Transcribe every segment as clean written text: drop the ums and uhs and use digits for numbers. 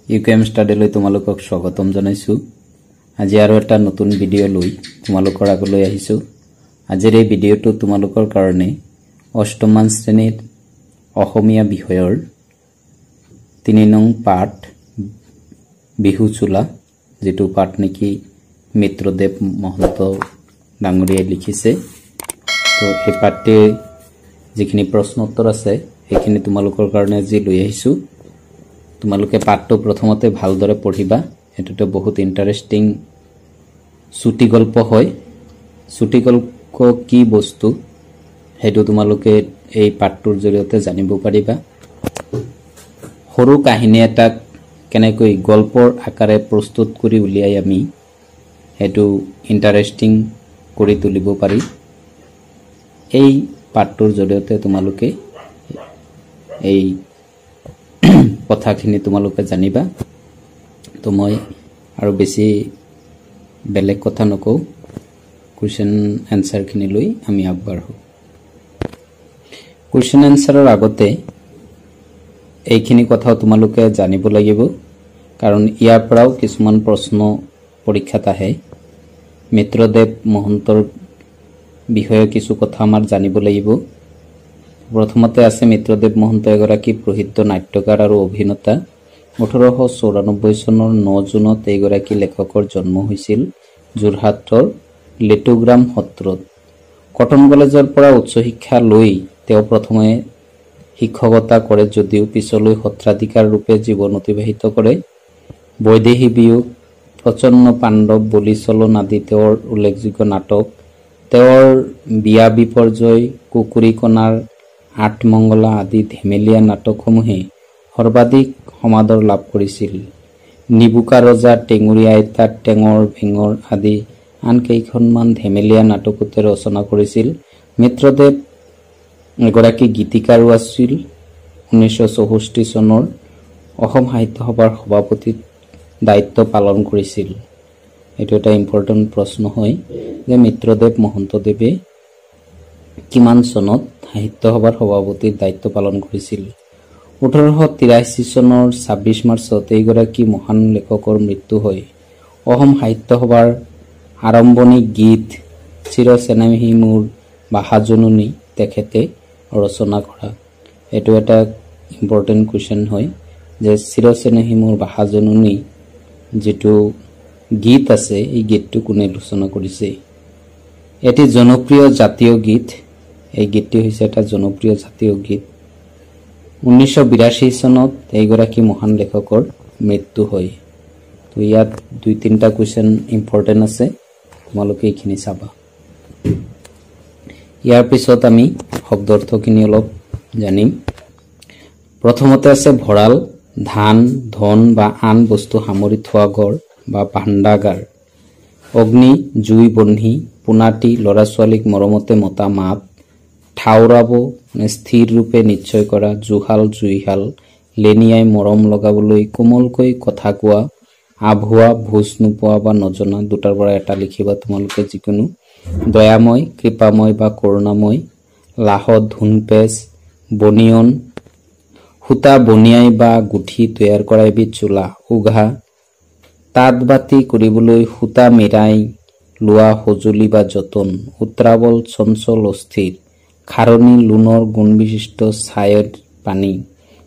UKM ষ্টাডিলৈ তোমালোকক স্বাগতম জনাইছো। আজি আৰু এটা নতুন ভিডিঅ' লৈ তোমালোকৰ আগলৈ আহিছো। আজিৰ এই ভিডিঅ'টো তোমালোকৰ কাৰণে অষ্টমমান শ্ৰেণীৰ অসমীয়া বিষয়ৰ 3 নং পাঠ বিহু চোলা, যেটো পাঠ নেকি মিত্ৰদেৱ মহন্ত ডাঙৰীয়াই লিখিছে। তো এই পাঠে যিখিনি প্ৰশ্ন উত্তৰ আছে সেইখিনি তোমালোকৰ কাৰণে আজি লৈ আহিছো। তোমালোকে পাঠটো প্ৰথমতে ভালদৰে পঢ়িবা। এটোটো বহুত ইন্টাৰেষ্টিং ছুটি গল্প হয়। ছুটি গল্প কি বস্তু হেতু তোমালোকে এই পাঠটোৰ জৰিয়তে জানিব পাৰিবা। সৰু কাহিনী এটা কেনেকৈ গল্পৰ আকাৰে প্ৰস্তুত কৰি উলিয়াই আমি হেতু ইন্টাৰেষ্টিং কৰি তুলিব পাৰি। এই পাঠটোৰ জৰিয়তে তোমালোকে এই কথাখিনি তোমালোকে জানিবা। তো মই আৰু বেছি বেলেগ কথা নকওঁ, কোৱেশ্চন এনসাৰ খিনি লৈ আমি আগবাঢ়ো। কোৱেশ্চন এনসাৰৰ আগতে এইখিনি কথা তোমালোকে জানিব লাগিব, কাৰণ ইয়াৰ পৰাও কিছুমান প্ৰশ্ন পৰীক্ষাত আহে। মিত্ৰদেৱ মহন্তৰ বিষয়ে কিছু কথা আমাৰ জানিব লাগিব। প্ৰথমতে আছে মিত্ৰদেৱ মহন্ত এগৰাকী প্ৰসিদ্ধ নাট্যকাৰ আৰু অভিনেতা। 1894 চনৰ 9 জুনত এগৰাকী লেখকৰ জন্ম হৈছিল যোৰহাটৰ লেটুগ্ৰাম সত্ৰত। কটন কলেজৰ পৰা উচ্চ শিক্ষা লৈ তেওঁ প্ৰথমে শিক্ষকতা কৰে যদিও পিছলৈ সত্ৰাধিকাৰ ৰূপে জীৱন অতিবাহিত কৰে। বৈদেহী বিয়োগ, প্ৰচন্ন পাণ্ডৱ, বলিচলন আদি তেওঁৰ উল্লেখযোগ্য নাটক। তেওঁৰ বিয়া বিপৰ্যয়, কুকুৰীকণাৰ আঠমংগলা আদি ধেমেলীয়া নাটকসমূহে সৰ্বাধিক সমাদৰ লাভ কৰিছিল। নিবুকা ৰজা, টেঙুৰী আইতা, টেঙৰ ভেঙৰ আদি আন কেইখনমান ধেমেলীয়া নাটকো ৰচনা কৰিছিল। মিত্ৰদেৱ এগৰাকী গীতিকাৰো আছিল। 1964 চনৰ অসম সাহিত্য সভাৰ সভাপতিৰ দায়িত্ব পালন কৰিছিল। এইটো এটা ইম্পৰ্টেণ্ট প্ৰশ্ন হয় যে মিত্ৰদেৱ মহন্তদেৱে কিমান চনত সাহিত্য সভাৰ সভাপতিৰ দায়িত্ব পালন কৰিছিল। 1883 চনৰ 26 মাৰ্চত এইগৰাকী মহান লেখকৰ মৃত্যু হয়। অসম সাহিত্য সভাৰ আৰম্ভণি গীত চিৰ চেনেহী মোৰ বাহাজননী তেখেতে ৰচনা কৰা। এইটো এটা ইম্পৰ্টেণ্ট কুৱেশ্যন হয় যে চিৰ চেনেহী মোৰ বাহাজননী যেটো গীত আছে, এই গীতটো কোনে ৰচনা কৰিছে। এটি জনপ্ৰিয় জাতীয় গীত। এই গীতটি হৈছে এটা জনপ্ৰিয় জাতীয় গীত। 1982 চনত এইগৰাকী মহান লেখকৰ মৃত্যু হয়। তো ইয়াত 2-3টা কুৱেশ্যন ইম্পৰ্টেণ্ট আছে, তোমালোকে এইখিনি চাবা। ইয়াৰ পিছত আমি শব্দাৰ্থখিনি অলপ জানিম। প্ৰথমতে আছে ভঁৰাল, ধান, ধন বা আন বস্তু সামৰি থোৱা ঘৰ বা ভাণ্ডাগাৰ। অগ্নি, জুই, বহ্নি, পোনাটি, ল'ৰা ছোৱালীক মৰমতে মতা মাত। ঠাউৰাব, স্থিৰ ৰূপে নিশ্চয় কৰা। জুহাল, জুইহাল, লেনিয়াই মৰম লগাবলৈ কোমলকৈ কথা কোৱা। আভুৱা, ভোজ নোপোৱা বা নজনা, দুটাৰ পৰা এটা লিখিবা তোমালোকে যিকোনো। দয়াময়, কৃপাময় বা কৰুণাময়। লাহত, ধুনপেচ, বনিয়ন, সূতা বনিয়াই বা গুঠি তৈয়াৰ কৰা এবিধ চোলা। উঘা, তাঁত বাতি কৰিবলৈ সূতা মেৰাই লোৱা সঁজুলি বা যতন। উত্ৰাৱল, চঞ্চল, অস্থিৰ। খাৰণী, লোণৰ গুণবিশিষ্ট ছাইৰ পানী।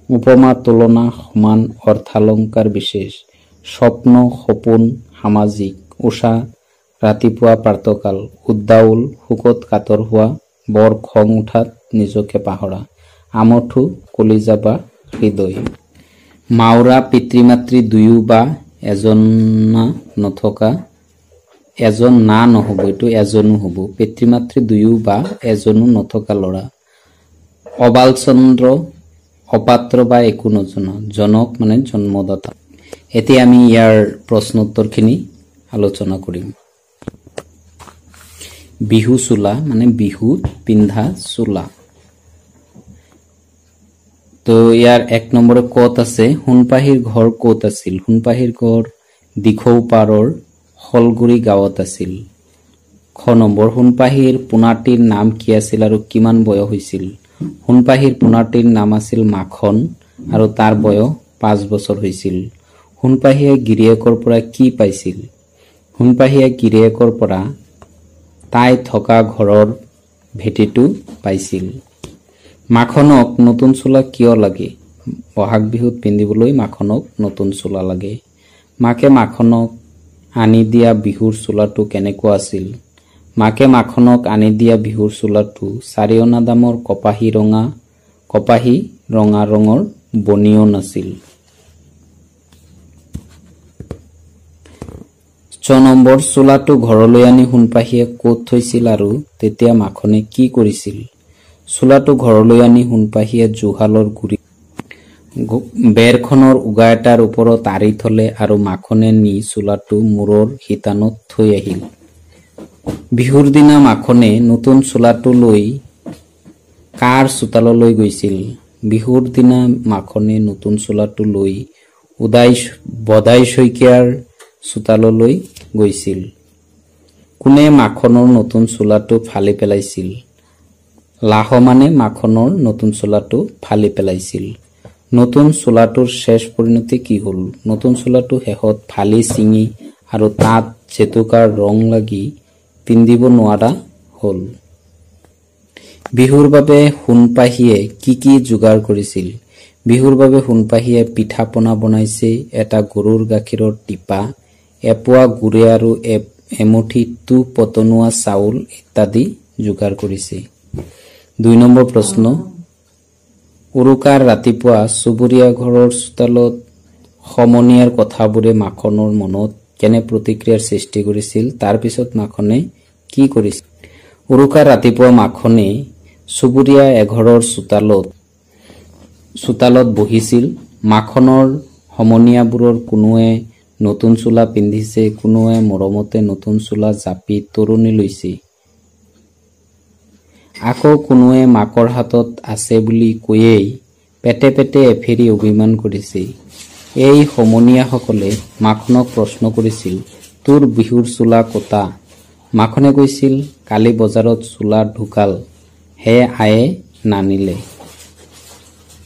উপমা, তুলনা, সমান, অർത്থালংকাৰ বিশেষ। স্বপ্ন, সপোন, সামাজিক। উষা, ৰাতিপুৱা প্ৰাতঃকাল। উদ্দাউল, শোকত কাতৰ হোৱা। বৰ খং উঠাত নিজকে পাহৰা। আমঠু, কলিজা বা হৃদয়। মাউৰা, পিতৃ মাতৃ দুয়ো বা এজনা নথকা, এজন না নহব, এইটো এজনো হব। পিতৃ মাতৃ দুয়ো বা এজনো নথকা ল'ৰা। অবালচন্দ্ৰ, অপাত্ৰ বা একো নজনা। জনক মানে জন্মদাতা। এতিয়া আমি ইয়াৰ প্ৰশ্ন উত্তৰখিনি আলোচনা কৰিম। বিহু চোলা মানে বিহুত পিন্ধা চোলা। তো ইয়াৰ 1 নম্বৰে ক'ত আছে? সোণপাহিৰ ঘৰ ক'ত আছিল? সোণপাহিৰ ঘৰ দিখৌ পাৰৰ শলগুৰি গাঁৱত আছিল। খ নম্বৰ, সোণপাহিৰ পোনাটিৰ নাম কি আছিল আৰু কিমান বয়স হৈছিল? সোণপাহিৰ পোনাটিৰ নাম আছিল মাখন আৰু তাৰ বয়স 5 বছৰ হৈছিল। সোণপাহীয়ে গিৰিয়েকৰ পৰা কি পাইছিল? সোণপাহীয়ে গিৰিয়েকৰ পৰা তাই থকা ঘৰৰ ভেটিটো পাইছিল। মাখনক নতুন চোলা কিয় লাগে? বহাগ বিহুত পিন্ধিবলৈ মাখনক নতুন চোলা লাগে। মাকে মাখনক আনি দিয়া বিহুৰ চোলাটো কেনেকুৱা আছিল? মাকে মাখনক আনি দিয়া বিহুৰ চোলাটো 4 অনা দামৰ কপাহী ৰঙা ৰঙৰ বনিয়ন আছিল। 6 নম্বৰ, চোলাটো ঘৰলৈ আনি সোণপাহীয়ে ক'ত থৈছিল আৰু তেতিয়া মাখনে কি কৰিছিল? চোলাটো ঘৰলৈ আনি সোণপাহীয়ে জুহালৰ গুৰি বেৰখনৰ উগা এটাৰ ওপৰত আঁৰি থলে আৰু মাখনে নি চোলাটো মূৰৰ শিতানত থৈ আহিল। বিহুৰ দিনা মাখনে নতুন চোলাটো লৈ কাৰ চোতাললৈ গৈছিল? বিহুৰ দিনা মাখনে নতুন চোলাটো লৈ বদাই শইকীয়াৰ চোতাললৈ গৈছিল। কোনে মাখনৰ নতুন চোলাটো ফালি পেলাইছিল? লাহমানে মাখনৰ নতুন চোলাটো ফালি পেলাইছিল। নতুন চোলাটোৰ শেষ পৰিণতি কি হ'ল? নতুন চোলাটো শেষত ফালি ছিঙি আৰু তাত জেতুকাৰ ৰং লাগি পিন্ধিব নোৱাৰা হ'ল। বিহুৰ বাবে সোণপাহীয়ে কি যোগাৰ কৰিছিল? বিহুৰ বাবে সোণপাহীয়ে পিঠা পনা বনাইছে, এটা গৰুৰ গাখীৰৰ টিপা, এপোৱা গুড়ে আৰু এমুঠি তুহ পতনুৱা চাউল ইত্যাদি যোগাৰ কৰিছে। 2 নম্বৰ প্ৰশ্ন, উৰুকাৰ ৰাতিপুৱা চুবুৰীয়া ঘৰৰ চোতালত সমনীয়াৰ কথাবোৰে মাখনৰ মনত কেনে প্ৰতিক্ৰিয়াৰ সৃষ্টি কৰিছিল? তাৰ পিছত মাখনে কি কৰিছিল? উৰুকাৰ ৰাতিপুৱা মাখনে চুবুৰীয়া এঘৰৰ চোতালত বহিছিল। মাখনৰ সমনীয়াবোৰৰ কোনোৱে নতুন চোলা পিন্ধিছে, কোনোৱে মৰমতে নতুন চোলা জাপি তৰণি লৈছে, আকৌ কোনোৱে মাকৰ হাতত আছে বুলি কৈয়েই পেটে পেটে এফেৰি অভিমান কৰিছে। এই সমনীয়াসকলে মাখনক প্ৰশ্ন কৰিছিল, তোৰ বিহুৰ চোলা কতা? মাখনে কৈছিল, কালি বজাৰত চোলা ঢুকাল, হে আয়ে নানিলে,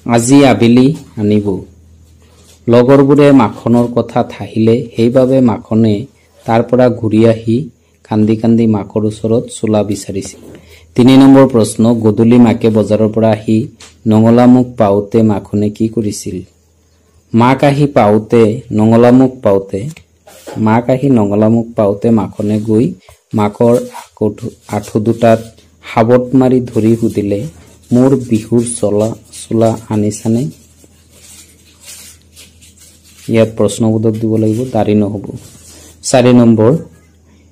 আজি আবেলি আনিব। লগৰবোৰে মাখনৰ কথাত হাঁহিলে, সেইবাবে মাখনে তাৰ পৰা ঘূৰি আহি কান্দি কান্দি মাকৰ ওচৰত চোলা বিচাৰিছিল। 3 নম্বৰ প্ৰশ্ন, গধূলি মাকে বজাৰৰ পৰা আহি নঙলামুখ পাওঁতে মাখনে কি কৰিছিল? মাক আহি নঙলামুখ পাওঁতে মাখনে গৈ মাকৰ আঁঠু দুটাত সাবট মাৰি ধৰি সুধিলে, মোৰ বিহুৰ চোলা আনিছানে? ইয়াত প্ৰশ্নবোধক দিব লাগিব, দাৰি নহ'ব। 4 নম্বৰ,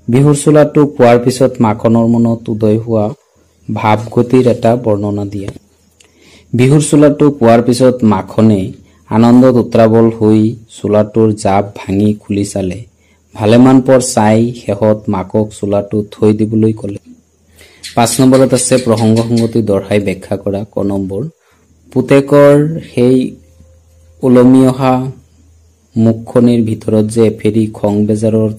বিহুৰ চোলাটো পোৱাৰ পিছত মাখনৰ মনত উদয় হোৱা ভাৱগতিৰ এটা বৰ্ণনা দিয়া। বিহুৰ চোলাটো পোৱাৰ পিছত মাখনে আনন্দত উত্ৰাৱল হৈ চোলাটোৰ জাপ ভাঙি খুলি চালে। ভালেমান পৰ চাই শেষত মাকক চোলাটো থৈ দিবলৈ ক'লে। 5 নম্বৰত আছে প্ৰসংগ সংগতি দৰ্শাই ব্যাখ্যা কৰা। ক নম্বৰ, পুতেকৰ সেই ওলমি অহা মুখখনিৰ ভিতৰত যে এফেৰি খং বেজাৰৰ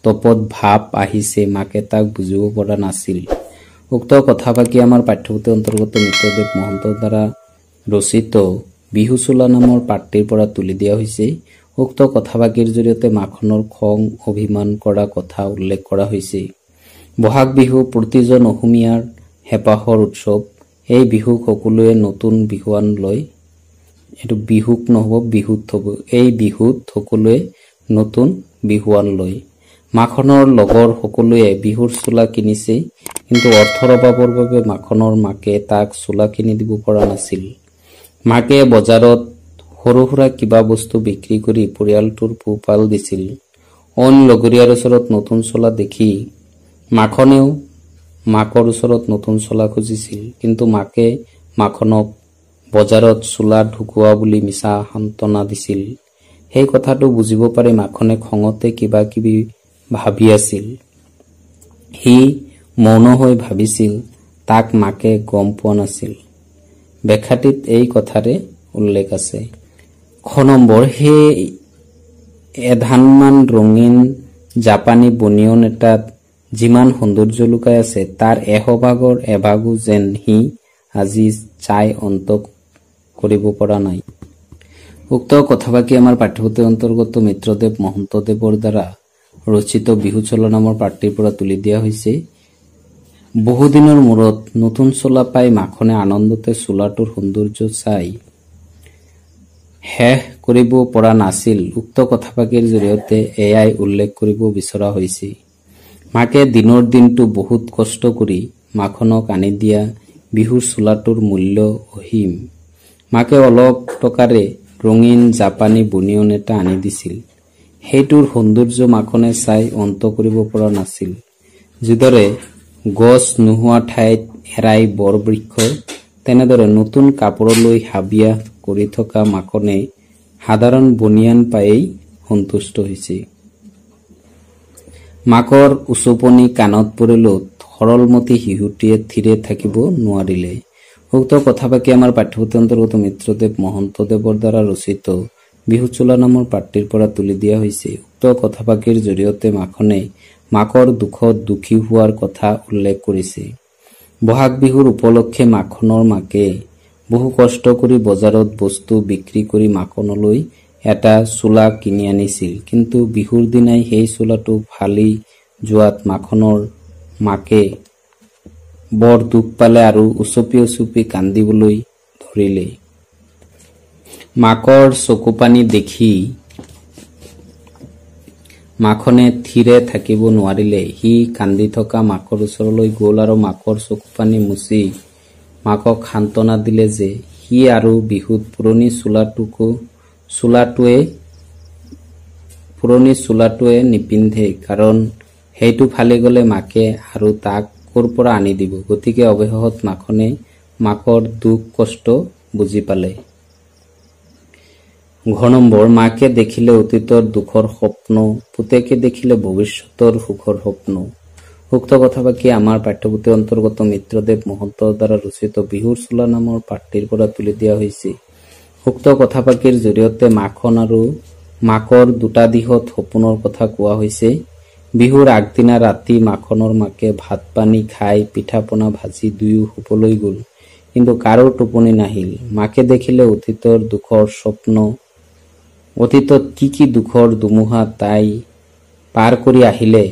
তপত ভাৱ আহিছে, মাকে তাক বুজিব পৰা নাছিল। উক্ত কথাফাকি আমাৰ পাঠ্যপুথিৰ অন্তৰ্গত মিত্ৰদেৱ মহন্তৰ দ্বাৰা ৰচিত বিহু চোলা নামৰ পাঠটিৰ পৰা তুলি দিয়া হৈছে। উক্ত কথাফাকিৰ জৰিয়তে মাখনৰ খং অভিমান কৰা কথা উল্লেখ কৰা হৈছে। বহাগ বিহু প্ৰতিজন অসমীয়াৰ হেঁপাহৰ উৎসৱ। এই বিহুক সকলোৱে নতুন বিহুৱান লয়। এইটো বিহুক নহ'ব, বিহুত হ'ব। এই বিহুত সকলোৱে নতুন বিহুৱান লয়। মাখনৰ লগৰ সকলোৱে বিহুৰ চোলা কিনিছে, কিন্তু অৰ্থৰ অভাৱৰ বাবে মাখনৰ মাকে তাক চোলা কিনি দিব পৰা নাছিল। মাকে বজাৰত সৰু সুৰা কিবা বস্তু বিক্ৰী কৰি পৰিয়ালটোৰ পোহপাল দিছিল। অইন লগৰীয়াৰ ওচৰত নতুন চোলা দেখি মাখনেও মাকৰ ওচৰত নতুন চোলা খুজিছিল, কিন্তু মাকে মাখনক বজাৰত চোলা ঢুকোৱা বুলি মিছা সান্তনা দিছিল। সেই কথাটো বুজিব পাৰি মাখনে খঙতে কিবা কিবি ভাবি আছিল। সি মৌন হৈ ভাবিছিল, তাক মাকে গম পোৱা নাছিল। ব্যাখ্যাটিত এই কথাৰে উল্লেখ আছে। খ নম্বৰ, সেই এধানমান ৰঙীন জাপানী বনিয়ন এটাত যিমান সৌন্দৰ্য লুকাই আছে, তাৰ এশভাগৰ এভাগো যেন সি আজি চাই অন্ত কৰিব পৰা নাই। উক্ত কথাবাকি আমাৰ পাঠ্যপুথিৰ অন্তৰ্গত মিত্ৰদেৱ মহন্তদেৱৰ দ্বাৰা ৰচিত বিহু চোলা নামৰ পাঠটিৰ পৰা তুলি দিয়া হৈছে। বহুদিনৰ মূৰত নতুন চোলা পাই মাখনে আনন্দতে চোলাটোৰ সৌন্দৰ্য চাই শেষ কৰিব পৰা নাছিল। উক্ত কথাফাকিৰ জৰিয়তে এয়াই উল্লেখ কৰিব বিচৰা হৈছে। মাকে দিনৰ দিনটো বহুত কষ্ট কৰি মাখনক আনি দিয়া বিহুৰ চোলাটোৰ মূল্য অসীম। মাকে অলপ টকাৰে ৰঙীন জাপানী বনিয়ন এটা আনি দিছিল। সেইটোৰ সৌন্দৰ্য মাখনে চাই অন্ত কৰিব পৰা নাছিল। যিদৰে গছ নোহোৱা ঠাইত এৰাই বৰ বৃক্ষ, তেনেদৰে নতুন কাপোৰলৈ হাবিয়াহ কৰি থকা মাখনে সাধাৰণ বনিয়ান পায়েই সন্তুষ্ট হৈছে। মাকৰ উচপনি কাণত পৰিলেও সৰলমতী শিশুটিয়ে থিৰে থাকিব নোৱাৰিলে। উক্ত কথাফাকি আমাৰ পাঠ্যপুথিৰ অন্তৰ্গত মিত্ৰদেৱ মহন্তদেৱৰ দ্বাৰা ৰচিত বিহু চোলা নামৰ পাঠটিৰ পৰা তুলি দিয়া হৈছে। উক্ত কথাফাকিৰ জৰিয়তে মাখনে মাকৰ দুখত দুখী হোৱাৰ কথা উল্লেখ কৰিছে। বহাগ বিহুৰ উপলক্ষে মাখনৰ মাকে বহু কষ্ট কৰি বজাৰত বস্তু বিক্ৰী কৰি মাখনলৈ এটা চোলা কিনি আনিছিল। কিন্তু বিহুৰ দিনাই সেই চোলাটো ফালি যোৱাত মাখনৰ মাকে বৰ দুখ পালে আৰু উচপি উচপি কান্দিবলৈ ধৰিলে। মাকৰ চকুপানী দেখি মাখনে থিৰে থাকিব নোৱাৰিলে। সি কান্দি থকা মাকৰ ওচৰলৈ গল আৰু মাকৰ চকুপানী মুচি মাকক সান্তনা দিলে যে সি আৰু বিহুত পুৰণি চোলাটোৱে নিপিন্ধে, কাৰণ সেইটো ফালি গলে মাকে আৰু তাক ক'ৰ পৰা আনি দিব। গতিকে অৱশেষত মাখনে মাকৰ দুখ কষ্ট বুজি পালে। ঘ নম্বৰ, মাকে দেখিলে অতীতৰ দুখৰ স্বপ্ন, পুতেকে দেখিলে ভৱিষ্যতৰ সুখৰ স্বপ্ন। উক্ত কথাফাকি আমাৰ পাঠ্যপুথিৰ অন্তৰ্গত মিত্ৰদেৱ মহন্তৰ দ্বাৰা ৰচিত বিহুৰ চোলা নামৰ পাঠটিৰ পৰা তুলি দিয়া হৈছে। উক্ত কথাফাকিৰ জৰিয়তে মাখন আৰু মাকৰ দুটা দিশত সপোনৰ কথা কোৱা হৈছে। বিহুৰ আগদিনা ৰাতি মাখনৰ মাকে ভাত পানী খাই পিঠা পনা ভাজি দুয়ো শুবলৈ গল, কিন্তু কাৰো টোপনি নাহিল। মাকে দেখিলে অতীতৰ দুখৰ স্বপ্ন, অতীতত কি দুখৰ ধুমুহা তাই পাৰ কৰি আহিলে,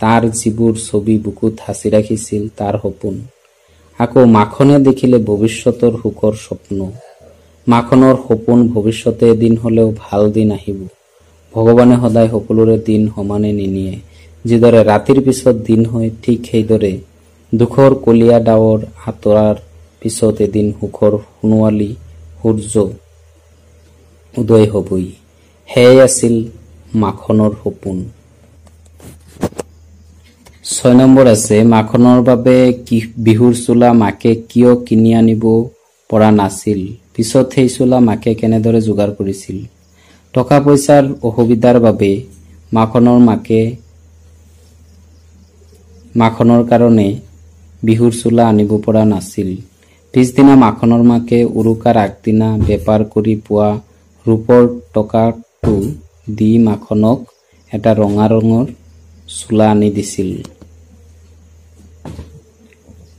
তাৰ যিবোৰ ছবি বুকুত সাঁচি ৰাখিছিল তাৰ সপোন। আকৌ মাখনে দেখিলে ভৱিষ্যতৰ সুখৰ স্বপ্ন। মাখনৰ সপোন ভৱিষ্যতে এদিন হলেও ভাল দিন আহিব। ভগৱানে সদায় সকলোৰে দিন সমানে নিনিয়ে। যিদৰে ৰাতিৰ পিছত দিন হয়, ঠিক সেইদৰে দুখৰ কলীয়া ডাৱৰ আঁতৰাৰ পিছত এদিন সুখৰ সোণোৱালী সূৰ্য উদয় হবই। সেয়াই আছিল মাখনৰ সপোন। 6 নম্বৰ আছে, মাখনৰ বাবে বিহুৰ চোলা মাকে কিয় কিনি আনিব পৰা নাছিল? পিছত সেই চোলা মাকে কেনেদৰে যোগাৰ কৰিছিল? টকা পইচাৰ অসুবিধাৰ বাবে মাখনৰ কাৰণে বিহুৰ চোলা আনিব পৰা নাছিল। পিছদিনা মাখনৰ মাকে উৰুকাৰ আগদিনা বেপাৰ কৰি পোৱা ৰূপৰ টকাটো দি মাখনক এটা ৰঙা ৰঙৰ চোলা আনি দিছিল।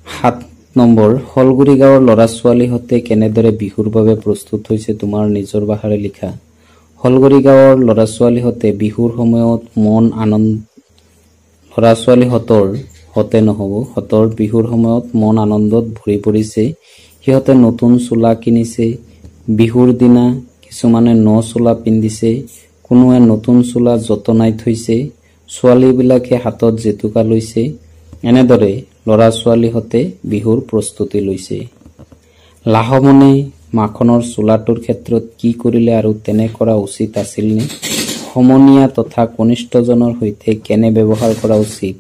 7 নম্বৰ, শলগুৰি গাঁৱৰ ল'ৰা ছোৱালীহঁতে কেনেদৰে বিহুৰ বাবে প্ৰস্তুত হৈছে তোমাৰ নিজৰ ভাষাৰে লিখা। শলগুৰি গাঁৱৰ ল'ৰা ছোৱালীহঁতে বিহুৰ সময়ত বিহুৰ সময়ত মন আনন্দত ভৰি পৰিছে। সিহঁতে নতুন চোলা কিনিছে। বিহুৰ দিনা কিছুমানে ন চোলা পিন্ধিছে, কোনোৱে নতুন চোলা যতনাই থৈছে, ছোৱালীবিলাকে হাতত জেতুকা লৈছে। এনেদৰে ল'ৰা ছোৱালীহঁতে বিহুৰ প্ৰস্তুতি লৈছে। লাহমনে মাখনৰ চোলাটোৰ ক্ষেত্ৰত কি কৰিলে আৰু তেনে কৰা উচিত আছিলনে? সমনীয়া তথা কনিষ্ঠজনৰ সৈতে কেনে ব্যৱহাৰ কৰা উচিত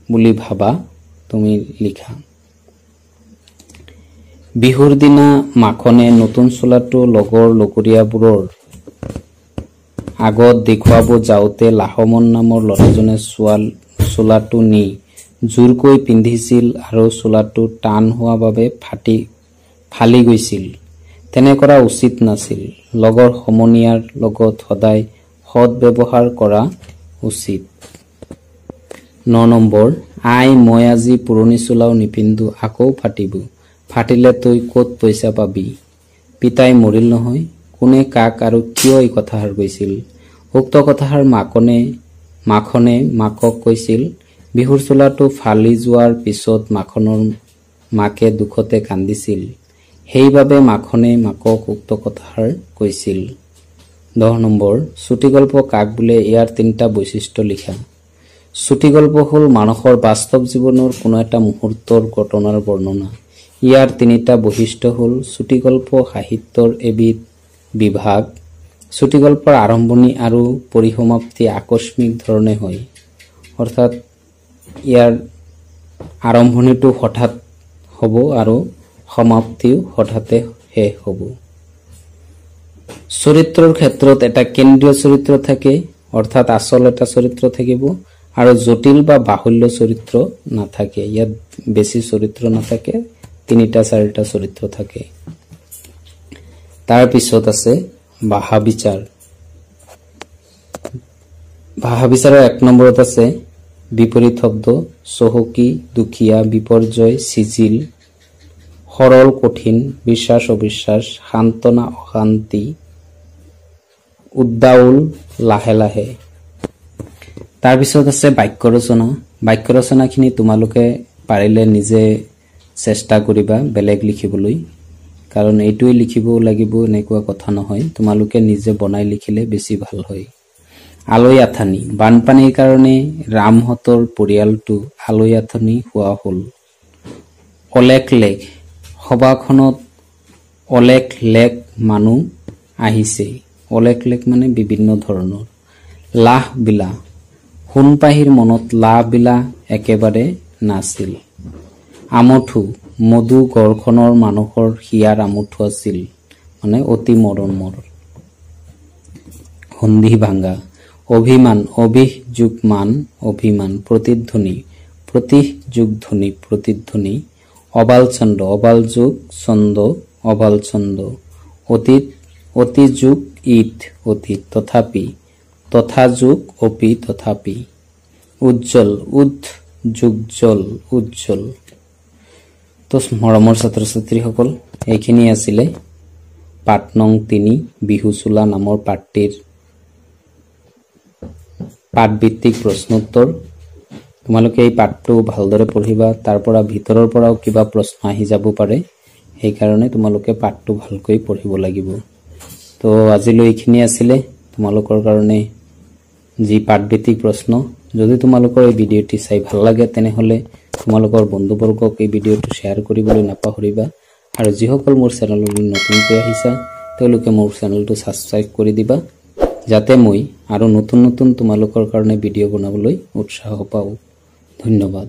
বুলি ভাবা তুমি লিখা। বিহুৰ দিনা মাখনে নতুন চোলাটো লগৰ লগৰীয়াবোৰৰ আগত দেখুৱাব যাওঁতে লাহমন নামৰ ল'ৰাজনে চোলাটো নি জোৰকৈ পিন্ধিছিল আৰু চোলাটো টান হোৱা বাবে ফালি গৈছিল। তেনে কৰা উচিত নাছিল। লগৰ সমনীয়াৰ লগত সদায় সৎ ব্যৱহাৰ কৰা উচিত। 9 নম্বৰ, আই মই আজি পুৰণি চোলাও নিপিন্ধো, আকৌ ফাটিব। ফাটিলে তই ক'ত পইচা পাবি? পিতাই মৰিল নহয়, কোনে কাক আৰু কিয় এই কথাষাৰ কৈছিল উক্ত কথাষাৰ মাখনে মাকক কৈছিল বিহুৰ চোলাটো ফালি যোৱাৰ পিছত মাখনৰ মাকে দুখতে কান্দিছিল সেইবাবে মাখনে মাকক উক্ত কথাষাৰ কৈছিল 10 নম্বৰ চুটিগল্প কাক বোলে ইয়াৰ তিনিটা বৈশিষ্ট্য লিখা চুটিগল্প হ'ল মানুহৰ বাস্তৱ জীৱনৰ কোনো এটা মুহূৰ্তৰ ঘটনাৰ বৰ্ণনা ইয়াৰ তিনিটা বৈশিষ্ট্য হ'ল চুটিগল্প সাহিত্যৰ এবিধ বিভাগ চুটিগল্পৰ আৰম্ভণি আৰু পৰিসমাপ্তি আকস্মিক ধৰণে হয় অৰ্থাৎ ইয়াৰ আৰম্ভণিটো হঠাৎ হ'ব আৰু সমাপ্তিও হঠাতে শেষ হ'ব চৰিত্ৰৰ ক্ষেত্ৰত এটা কেন্দ্ৰীয় চৰিত্ৰ থাকে অৰ্থাৎ আসল এটা চৰিত্ৰ থাকিব আৰু জটিল বা বাহুল্য চৰিত্ৰ নাথাকে ইয়াত বেছি চৰিত্ৰ নাথাকে তিনিটা চাৰিটা চৰিত্ৰ থাকে তাৰ পিছত আছে ভাষা বিচাৰৰ 1 নম্বৰত আছে বিপৰীত শব্দ চহকী দুখিয়া বিপৰ্যয় সিজিল সৰল কঠিন বিশ্বাস অবিশ্বাস শান্তনা অশান্তি উদ্দাউল লাহে লাহে তাৰ পিছত আছে বাক্য ৰচনাখিনি তোমালোকে পাৰিলে নিজে চেষ্টা কৰিবা বেলেগ লিখিবলৈ কাৰণ এইটোই লিখিব লাগিব এনেকুৱা কথা নহয় তোমালোকে নিজে বনাই লিখিলে বেছি ভাল হয় আলৈ আথানি বানপানীৰ কাৰণে ৰামহতৰ পৰিয়ালটো আলৈ আথানি হোৱা হ'ল অলেখ লেখ সভাখনত অলেখ লেখ মানুহ আহিছে অলেখ লেখ মানে বিভিন্ন ধৰণৰ লাহ বিলা সোণপাহিৰ মনত লাহ বিলা একেবাৰে নাছিল আমঠু মধু গড়খনৰ মানুহৰ হিয়াৰ আমঠু আছিল মানে অতি মৰমৰ সন্ধি ভাঙা অভিমান অভিযোগমান অভিমান প্ৰতিধ্বনি অবাল ছন্দ অবাল যোগ ছন্দ অবাল ছন্দ অতিযোগ ঈদ অতীত তথাপি তথাযোগ অপি তথাপি উজ্জ্বল উজ্জ্বল তো মৰমৰ ছাত্ৰ ছাত্ৰীসকল এইখিনি আছিলে পাঠ নং 3 বিহু চোলা নামৰ পাঠটিৰ পাঠভিত্তিক প্ৰশ্নোত্তৰ তোমালোকে এই পাঠটো ভালদৰে পঢ়িবা তাৰ পৰা ভিতৰৰ পৰাও কিবা প্ৰশ্ন আহি যাব পাৰে সেই কাৰণে তোমালোকে পাঠটো ভালকৈ পঢ়িব লাগিব তো আজিলৈ এইখিনি আছিলে তোমালোকৰ কাৰণে যি পাঠভিত্তিক প্ৰশ্ন যদি তোমালোকৰ এই ভিডিঅ'টি চাই ভাল লাগে তেনেহলে তোমালোকৰ বন্ধুবৰ্গক এই ভিডিঅ'টো শ্বেয়াৰ কৰিবলৈ নাপাহৰিবা আৰু যিসকল মোৰ চেনেললৈ নতুনকৈ আহিছা তেওঁলোকে মোৰ চেনেলটো সাবস্ক্ৰাইব কৰি দিবা যাতে মই আৰু নতুন নতুন তোমালোকৰ কাৰণে ভিডিঅ' বনাবলৈ উৎসাহ পাওঁ ধন্যবাদ।